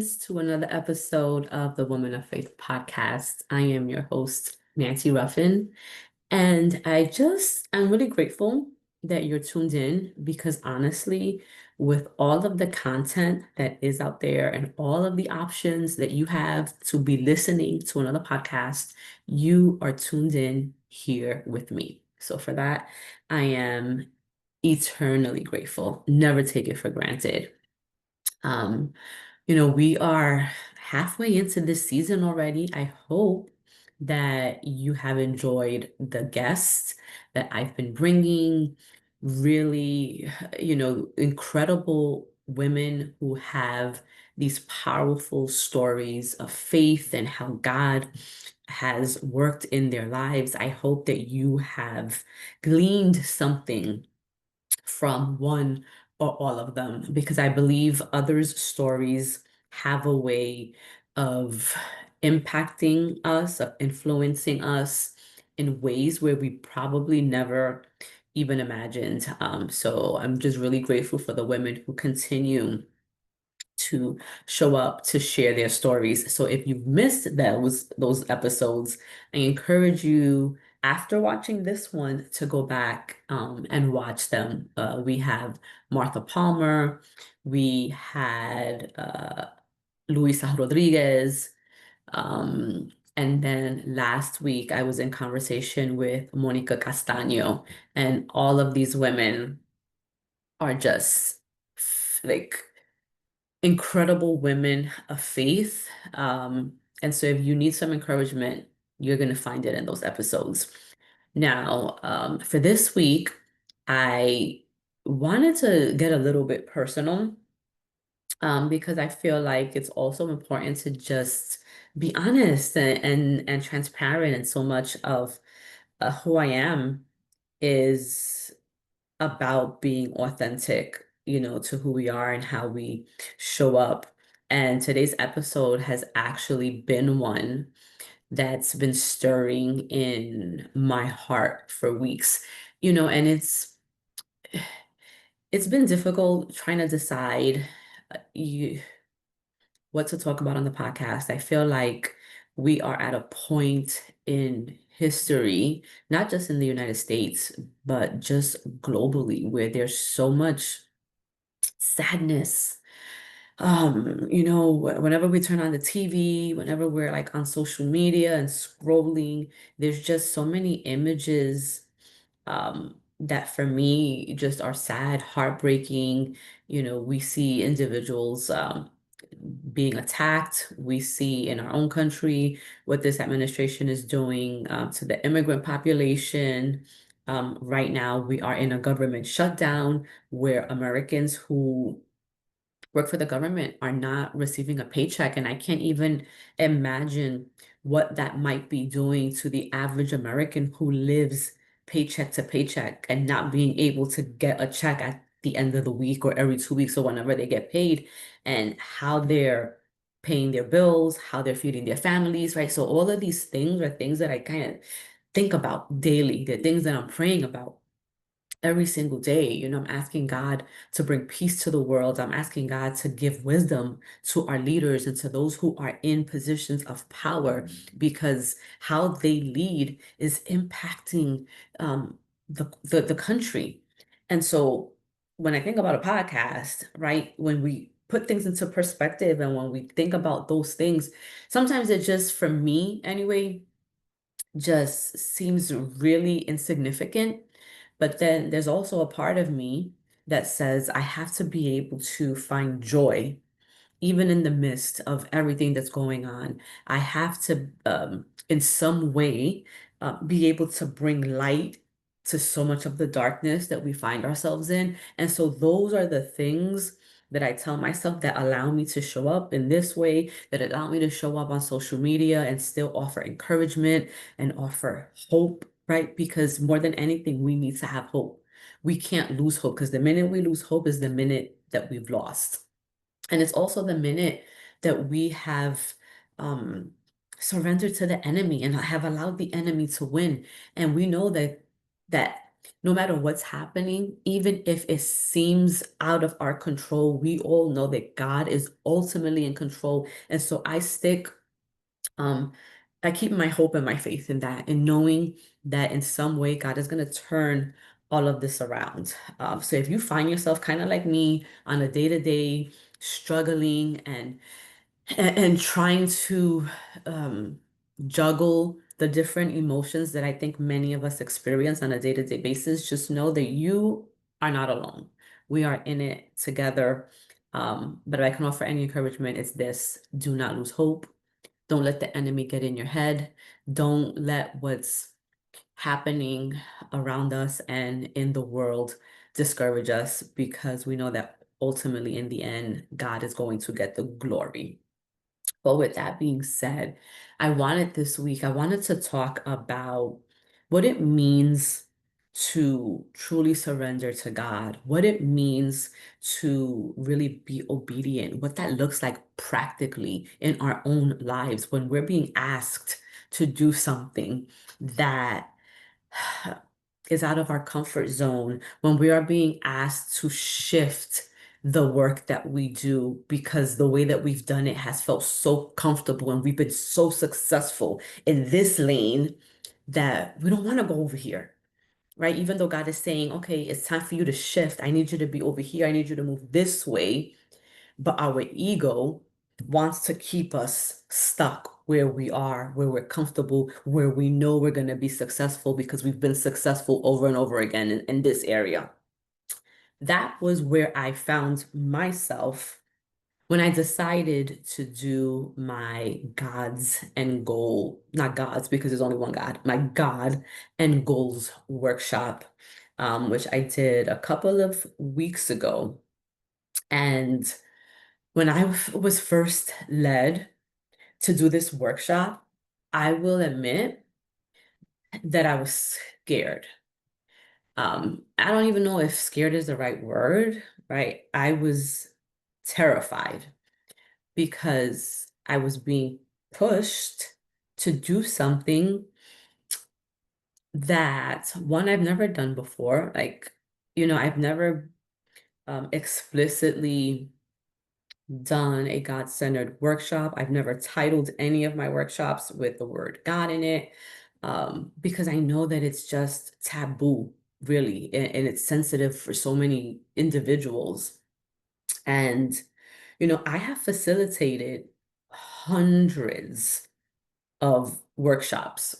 friends, to another episode of the Woman of Faith podcast. I am your host, Nancy Ruffin, and I'm really grateful that you're tuned in because honestly, with all of the content that is out there and all of the options that you have to be listening to another podcast, you are tuned in here with me. So for that, I am eternally grateful. Never take it for granted. Um, we are halfway into this season already. I hope that you have enjoyed the guests that I've been bringing. Really, incredible women who have these powerful stories of faith and how God has worked in their lives. I hope that you have gleaned something from one or all of them because I believe others' stories have a way of impacting us, of influencing us in ways where we probably never even imagined. So I'm just really grateful for the women who continue to show up to share their stories. So if you've missed those episodes, I encourage you after watching this one to go back and watch them. We have Martha Palmer, we had Luisa Rodriguez, and then last week I was in conversation with Monica Castaño, and all of these women are just like incredible women of faith. And so if you need some encouragement, you're going to find it in those episodes. Now, for this week, I wanted to get a little bit personal, because I feel like it's also important to just be honest and transparent. And so much of who I am is about being authentic, to who we are and how we show up. And today's episode has actually been one that's been stirring in my heart for weeks, and it's been difficult trying to decide what to talk about on the podcast. I feel like we are at a point in history, not just in the United States, but just globally, where there's so much sadness. Whenever we turn on the TV, whenever we're like on social media and scrolling, there's just so many images that for me just are sad, heartbreaking. We see individuals being attacked. We see in our own country what this administration is doing to the immigrant population. Right now, we are in a government shutdown where Americans who work for the government are not receiving a paycheck. And I can't even imagine what that might be doing to the average American who lives paycheck to paycheck and not being able to get a check at the end of the week or every 2 weeks or whenever they get paid, and how they're paying their bills, how they're feeding their families, right? So all of these things are things that I kind of think about daily. They're things that I'm praying about every single day. I'm asking God to bring peace to the world. I'm asking God to give wisdom to our leaders and to those who are in positions of power, because how they lead is impacting the country. And so when I think about a podcast, right, when we put things into perspective and when we think about those things, sometimes it just, for me anyway, just seems really insignificant. But then there's also a part of me that says I have to be able to find joy even in the midst of everything that's going on. I have to, in some way, be able to bring light to so much of the darkness that we find ourselves in. And so those are the things that I tell myself that allow me to show up in this way, that allow me to show up on social media and still offer encouragement and offer hope, right? Because more than anything, we need to have hope. We can't lose hope, because the minute we lose hope is the minute that we've lost. And it's also the minute that we have um, surrendered to the enemy and have allowed the enemy to win. And we know that no matter what's happening, even if it seems out of our control, we all know that God is ultimately in control. And so um, I keep my hope and my faith in that, and knowing that in some way God is going to turn all of this around. So if you find yourself kind of like me on a day-to-day struggling and trying to um, juggle the different emotions that I think many of us experience on a day-to-day basis, just know that you are not alone. We are in it together. But if I can offer any encouragement, it's this: do not lose hope. Don't let the enemy get in your head. Don't let what's happening around us and in the world discourage us, because we know that ultimately in the end, God is going to get the glory. But with that being said, I wanted to talk about what it means to truly surrender to God, what it means to really be obedient, what that looks like practically in our own lives when we're being asked to do something that is out of our comfort zone, when we are being asked to shift the work that we do because the way that we've done it has felt so comfortable and we've been so successful in this lane that we don't want to go over here, right? Even though God is saying, okay, it's time for you to shift. I need you to be over here. I need you to move this way. But our ego wants to keep us stuck where we are, where we're comfortable, where we know we're going to be successful because we've been successful over and over again in this area. That was where I found myself when I decided to do my gods and goal, not gods because there's only one God, my God and goals workshop, which I did a couple of weeks ago. And when I was first led to do this workshop, I will admit that I was scared. I don't even know if scared is the right word, right? I was terrified because I was being pushed to do something that, one, I've never done before. Like, I've never explicitly done a God-centered workshop. I've never titled any of my workshops with the word God in it, because I know that it's just taboo, really, and it's sensitive for so many individuals. And, I have facilitated hundreds of workshops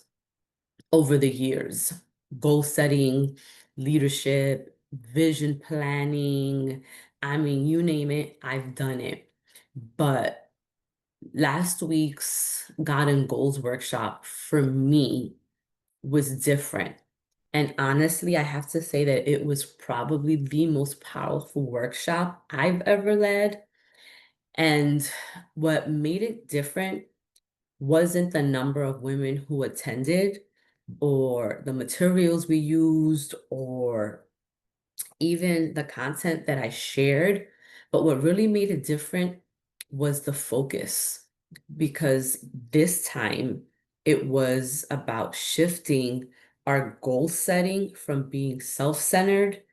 over the years: goal setting, leadership, vision planning. I mean, you name it, I've done it. But last week's God and Goals workshop for me was different. And honestly, I have to say that it was probably the most powerful workshop I've ever led. And what made it different wasn't the number of women who attended, or the materials we used, or even the content that I shared. But what really made it different was the focus, because this time it was about shifting our goal setting from being self-centered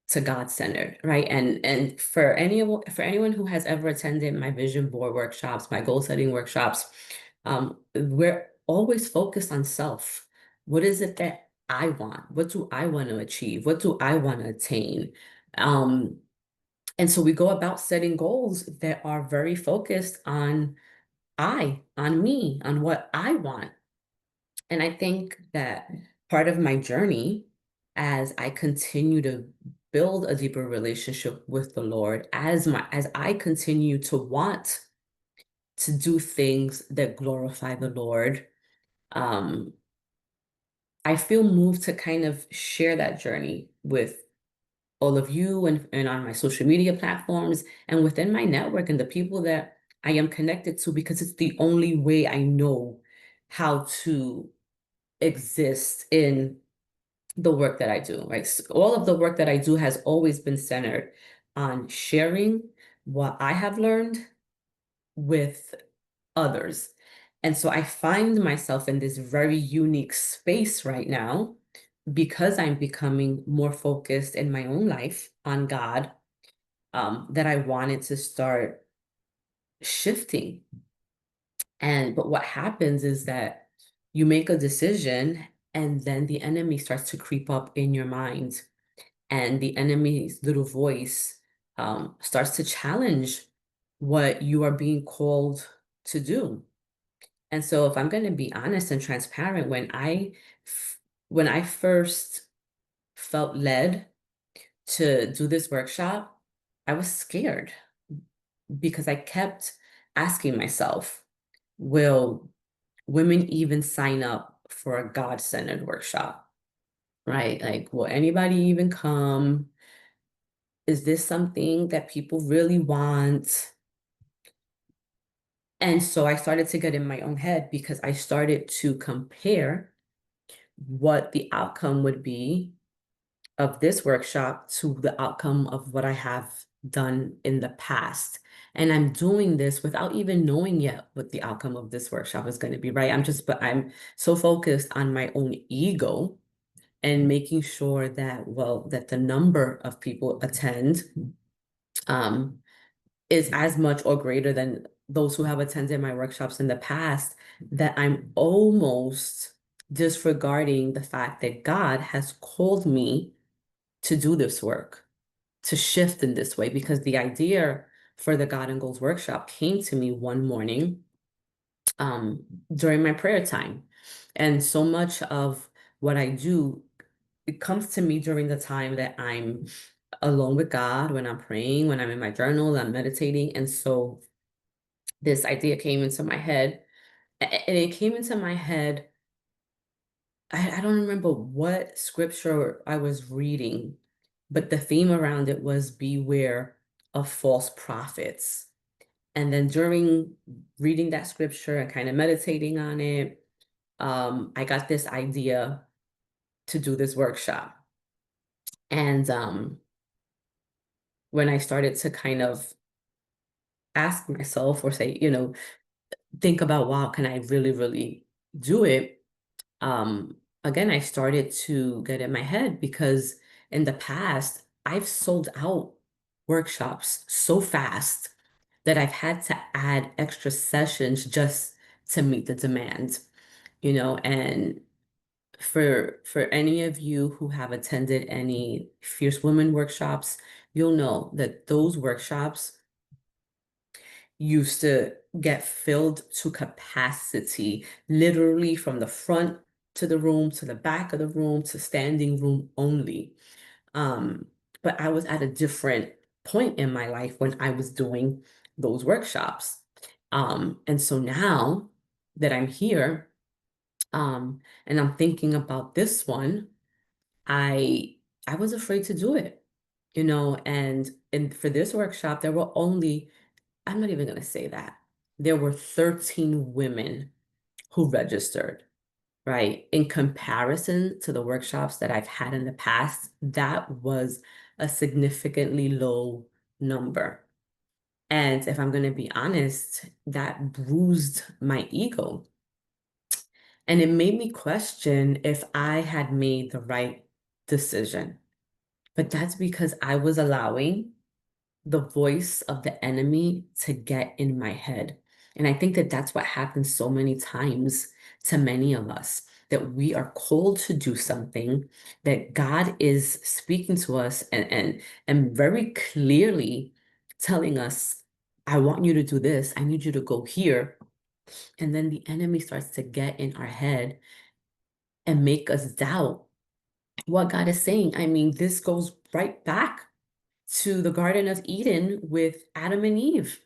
to God-centered, right? And for anyone who has ever attended my vision board workshops, my goal setting workshops, we're always focused on self. What is it that I want? What do I want to achieve? What do I want to attain? Um, and so we go about setting goals that are very focused on me, on what I want. And I think that part of my journey, as I continue to build a deeper relationship with the Lord, as I continue to want to do things that glorify the Lord, um, I feel moved to kind of share that journey with all of you, and on my social media platforms and within my network and the people that I am connected to, because it's the only way I know how to exist in the work that I do, right? So all of the work that I do has always been centered on sharing what I have learned with others. And so I find myself in this very unique space right now because I'm becoming more focused in my own life on God, that I wanted to start shifting. But what happens is that you make a decision and then the enemy starts to creep up in your mind, and the enemy's little voice starts to challenge what you are being called to do. And so if I'm going to be honest and transparent, when I first felt led to do this workshop, I was scared because I kept asking myself, will women even sign up for a God-centered workshop? Right? Like, will anybody even come? Is this something that people really want? And so I started to get in my own head because I started to compare what the outcome would be of this workshop to the outcome of what I have done in the past. And I'm doing this without even knowing yet what the outcome of this workshop is going to be, right? But I'm so focused on my own ego and making sure that, well, that the number of people attend um, is as much or greater than those who have attended my workshops in the past, that I'm almost disregarding the fact that God has called me to do this work, to shift in this way, because the idea for the God and Goals workshop came to me one morning um, during my prayer time. And so much of what I do, it comes to me during the time that I'm alone with God, when I'm praying, when I'm in my journal, I'm meditating. And so this idea came into my head, and it came into my head. I don't remember what scripture I was reading, but the theme around it was beware of false prophets. And then during reading that scripture and kind of meditating on it, I got this idea to do this workshop. And when I started to kind of ask myself or say, think about, wow, can I really, really do it? Again, I started to get in my head because in the past, I've sold out workshops so fast that I've had to add extra sessions just to meet the demand, and for any of you who have attended any Fierce Women workshops, you'll know that those workshops used to get filled to capacity, literally from the front to the room, to the back of the room, to standing room only. Um, but I was at a different point in my life when I was doing those workshops. And so now that I'm here, and I'm thinking about this one, I I was afraid to do it, and for this workshop, there were only, I'm not even going to say that. There were 13 women who registered, right? In comparison to the workshops that I've had in the past, that was a significantly low number. And if I'm going to be honest, that bruised my ego. And it made me question if I had made the right decision. But that's because I was allowing the voice of the enemy to get in my head. And I think that that's what happens so many times to many of us, that we are called to do something, that God is speaking to us and very clearly telling us, I want you to do this. I need you to go here. And then the enemy starts to get in our head and make us doubt what God is saying. I mean, this goes right back to the Garden of Eden with Adam and Eve,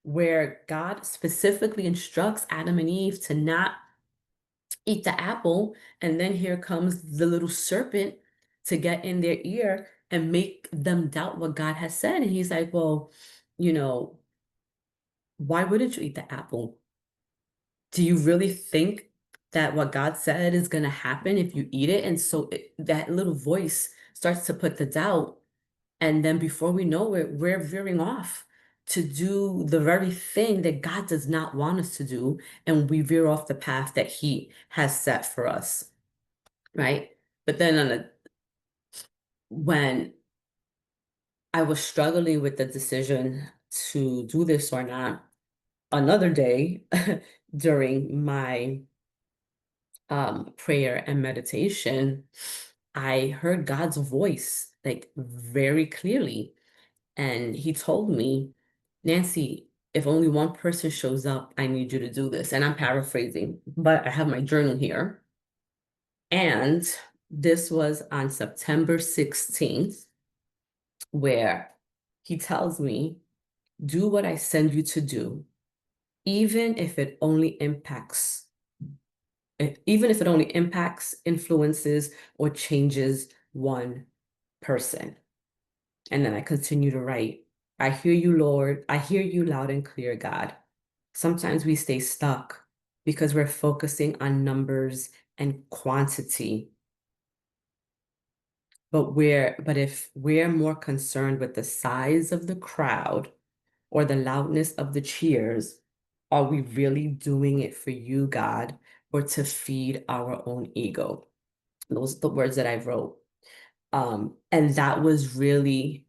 where God specifically instructs Adam and Eve to not eat the apple. And then here comes the little serpent to get in their ear and make them doubt what God has said. And he's like, well, you know, why wouldn't you eat the apple? Do you really think that what God said is going to happen if you eat it? And so that little voice starts to put the doubt. And then before we know it, we're veering off to do the very thing that God does not want us to do. And we veer off the path that He has set for us, right? But then when I was struggling with the decision to do this or not, another day during my prayer and meditation, I heard God's voice like very clearly. And he told me, Nancy, if only one person shows up, I need you to do this. And I'm paraphrasing, but I have my journal here. And this was on September 16th, where he tells me, do what I send you to do, even if it only impacts, even if it only impacts, influences, or changes one person. And then I continue to write, I hear you, Lord. I hear you loud and clear, God. Sometimes we stay stuck because we're focusing on numbers and quantity. But if we're more concerned with the size of the crowd or the loudness of the cheers, are we really doing it for you, God, or to feed our own ego? Those are the words that I wrote. And that was really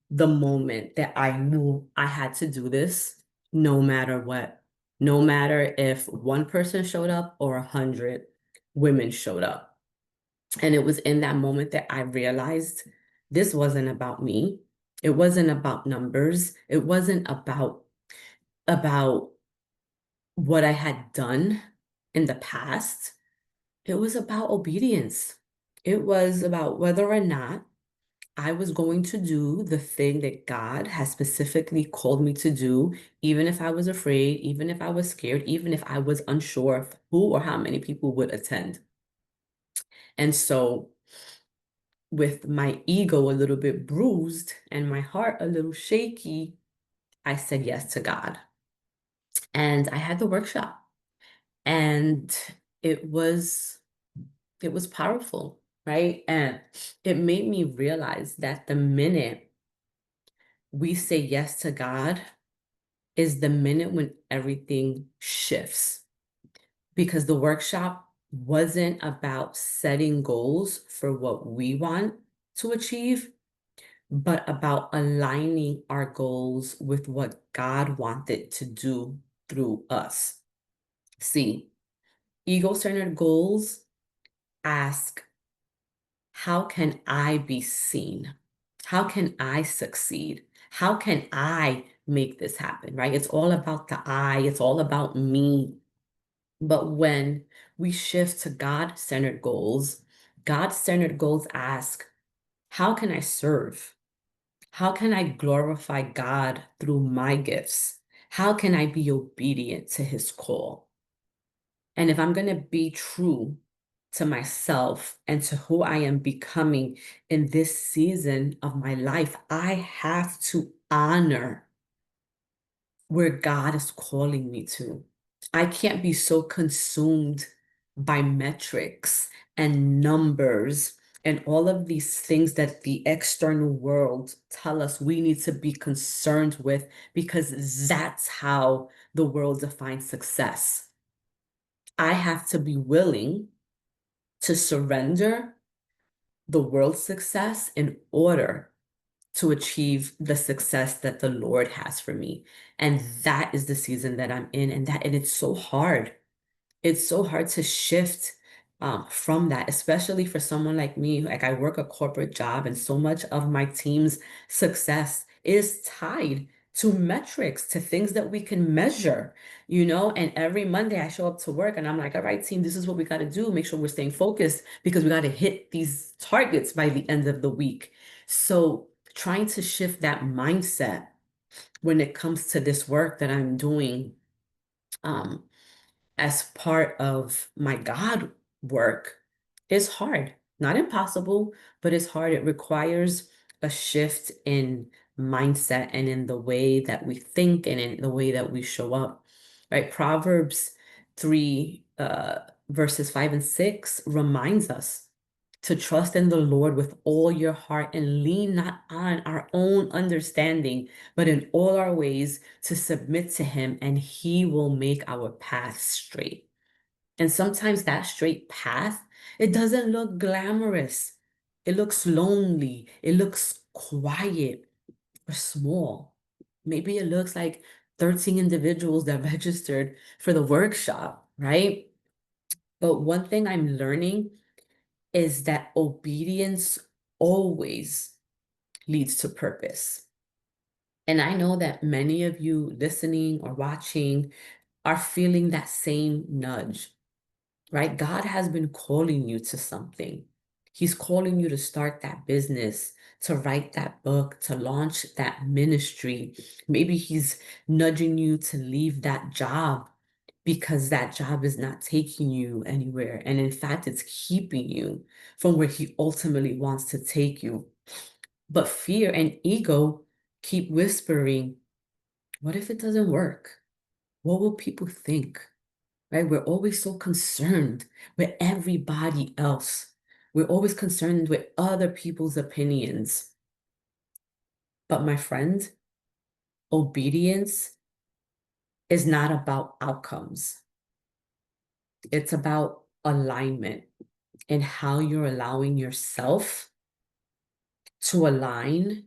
the moment that I knew I had to do this no matter what. No matter if one person showed up or 100 women showed up. And it was in that moment that I realized this wasn't about me. It wasn't about numbers. It wasn't about what I had done in the past. It was about obedience. It was about whether or not I was going to do the thing that God has specifically called me to do, even if I was afraid, even if I was scared, even if I was unsure of who or how many people would attend. And so, with my ego a little bit bruised and my heart a little shaky, I said yes to God. And I had the workshop, and it was it was powerful, right? And it made me realize that the minute we say yes to God is the minute when everything shifts. Because the workshop wasn't about setting goals for what we want to achieve, but about aligning our goals with what God wanted to do through us. See, ego-centered goals ask, how can I be seen? How can I succeed? How can I make this happen, right? It's all about the I, it's all about me. But when we shift to God centered goals ask, how can I serve? How can I glorify God through my gifts? How can I be obedient to his call? And if I'm going to be true to myself and to who I am becoming in this season of my life, I have to honor where God is calling me to. I can't be so consumed by metrics and numbers and all of these things that the external world tell us we need to be concerned with, because that's how the world defines success. I have to be willing to surrender the world's success in order to achieve the success that the Lord has for me. And that is the season that I'm in. And it's so hard. It's so hard to shift from that, especially for someone like me. Like, I work a corporate job, and so much of my team's success is tied to metrics, to things that we can measure, and every Monday I show up to work and I'm like, all right, team, this is what we got to do. Make sure we're staying focused because we got to hit these targets by the end of the week. So trying to shift that mindset when it comes to this work that I'm doing, um, as part of my God work is hard. Not impossible, but it's hard. It requires a shift in mindset and in the way that we think and in the way that we show up, right? Proverbs 3, verses 5 and 6 reminds us to trust in the Lord with all your heart and lean not on our own understanding, but in all our ways to submit to him, and he will make our path straight. And sometimes that straight path, it doesn't look glamorous. It looks lonely. It looks quiet or small. Maybe it looks like 13 individuals that registered for the workshop, right? But one thing I'm learning is that obedience always leads to purpose. And I know that many of you listening or watching are feeling that same nudge, right? God has been calling you to something. He's calling you to start that business, to write that book, to launch that ministry. Maybe he's nudging you to leave that job because that job is not taking you anywhere. And in fact, it's keeping you from where he ultimately wants to take you. But fear and ego keep whispering, what if it doesn't work? What will people think? Right? We're always so concerned with everybody else. We're always concerned with other people's opinions. But my friend, obedience is not about outcomes. It's about alignment and how you're allowing yourself to align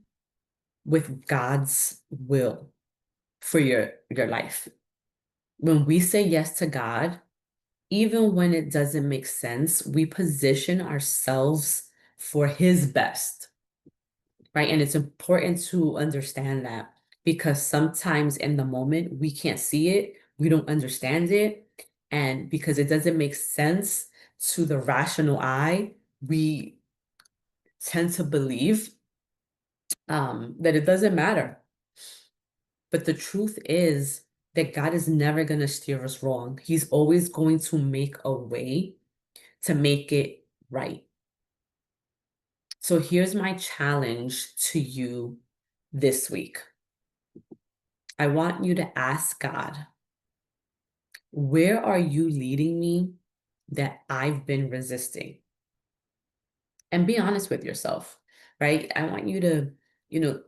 with God's will for your life. When we say yes to God, even when it doesn't make sense, we position ourselves for his best, right? And it's important to understand that because sometimes in the moment we can't see it, we don't understand it. And because it doesn't make sense to the rational eye, we tend to believe that it doesn't matter. But the truth is that God is never going to steer us wrong. He's always going to make a way to make it right. So here's my challenge to you this week. I want you to ask God, where are you leading me that I've been resisting? And be honest with yourself, right? I want you to, you know,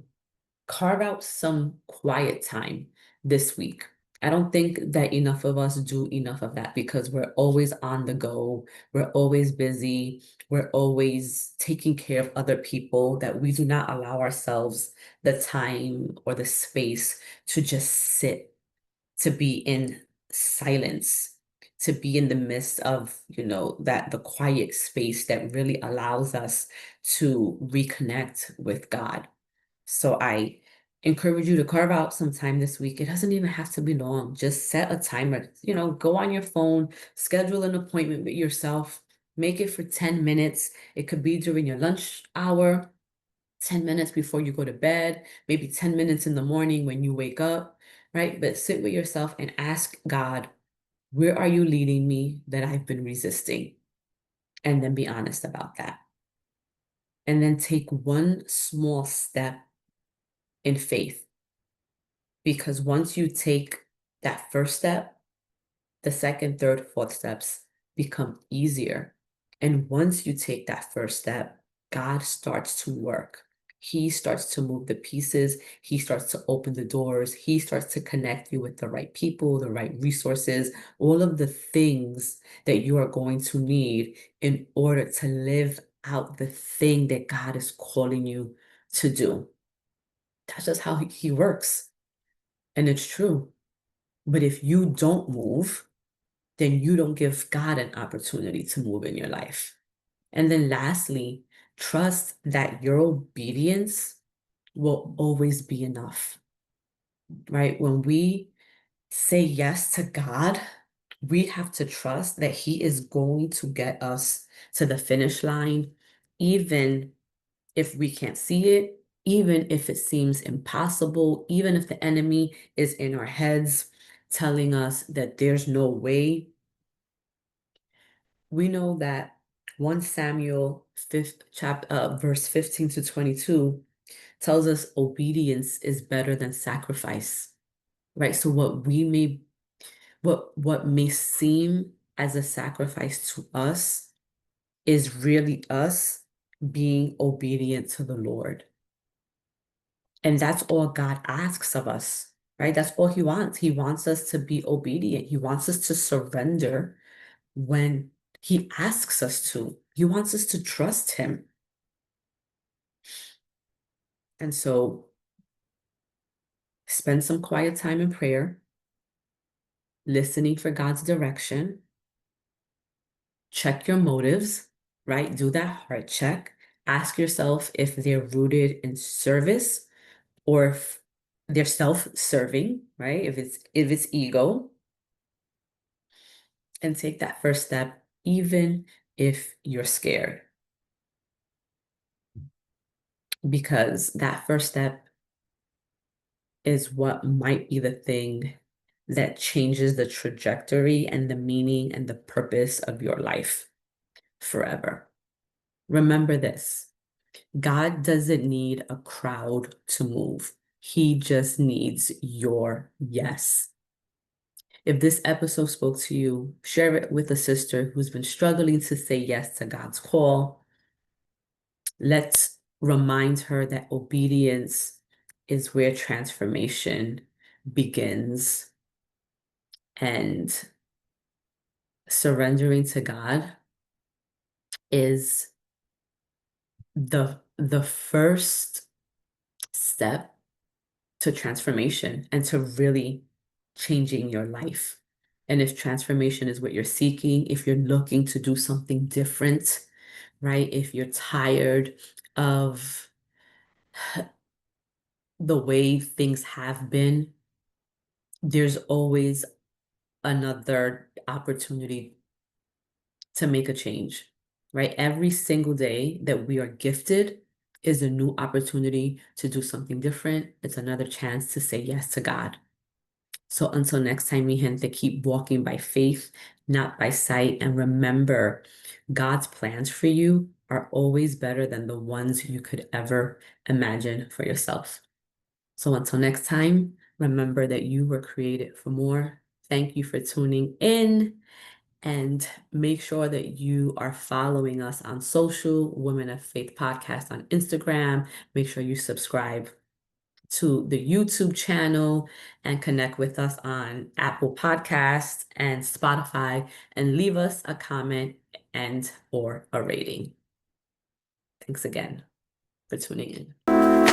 carve out some quiet time this week. I don't think that enough of us do enough of that because we're always on the go. We're always busy. We're always taking care of other people that we do not allow ourselves the time or the space to just sit, to be in silence, to be in the midst of, that the quiet space that really allows us to reconnect with God. So I encourage you to carve out some time this week. It doesn't even have to be long. Just set a timer, go on your phone, schedule an appointment with yourself, make it for 10 minutes. It could be during your lunch hour, 10 minutes before you go to bed, maybe 10 minutes in the morning when you wake up, right? But sit with yourself and ask God, where are you leading me that I've been resisting? And then be honest about that. And then take one small step in faith. Because once you take that first step, the second, third, fourth steps become easier. And once you take that first step, God starts to work. He starts to move the pieces. He starts to open the doors. He starts to connect you with the right people, the right resources, all of the things that you are going to need in order to live out the thing that God is calling you to do. That's just how he works. And it's true. But if you don't move, then you don't give God an opportunity to move in your life. And then lastly, trust that your obedience will always be enough, right? When we say yes to God, we have to trust that He is going to get us to the finish line, even if we can't see it, even if it seems impossible, even if the enemy is in our heads telling us that there's no way. We know that 1 Samuel 5th chapter verse 15 to 22 tells us obedience is better than sacrifice, right? So what may seem as a sacrifice to us is really us being obedient to the Lord. And that's all God asks of us, right? That's all He wants. He wants us to be obedient. He wants us to surrender when he asks us to. He wants us to trust him. And so spend some quiet time in prayer, listening for God's direction. Check your motives, right? Do that heart check. Ask yourself if they're rooted in service or if they're self-serving, right? If it's ego, and take that first step, even if you're scared, because that first step is what might be the thing that changes the trajectory and the meaning and the purpose of your life forever. Remember this: God doesn't need a crowd to move. He just needs your yes. If this episode spoke to you, share it with a sister who's been struggling to say yes to God's call. Let's remind her that obedience is where transformation begins, and surrendering to God is the first step to transformation and to really changing your life. And if transformation is what you're seeking, if you're looking to do something different, right? If you're tired of the way things have been, there's always another opportunity to make a change, right? Every single day that we are gifted is a new opportunity to do something different. It's another chance to say yes to God. So until next time, mi gente, keep walking by faith, not by sight. And remember, God's plans for you are always better than the ones you could ever imagine for yourself. So until next time, remember that you were created for more. Thank you for tuning in. And make sure that you are following us on social, Women of Faith Podcast on Instagram. Make sure you subscribe to the YouTube channel and connect with us on Apple Podcasts and Spotify, and leave us a comment and or a rating. Thanks again for tuning in.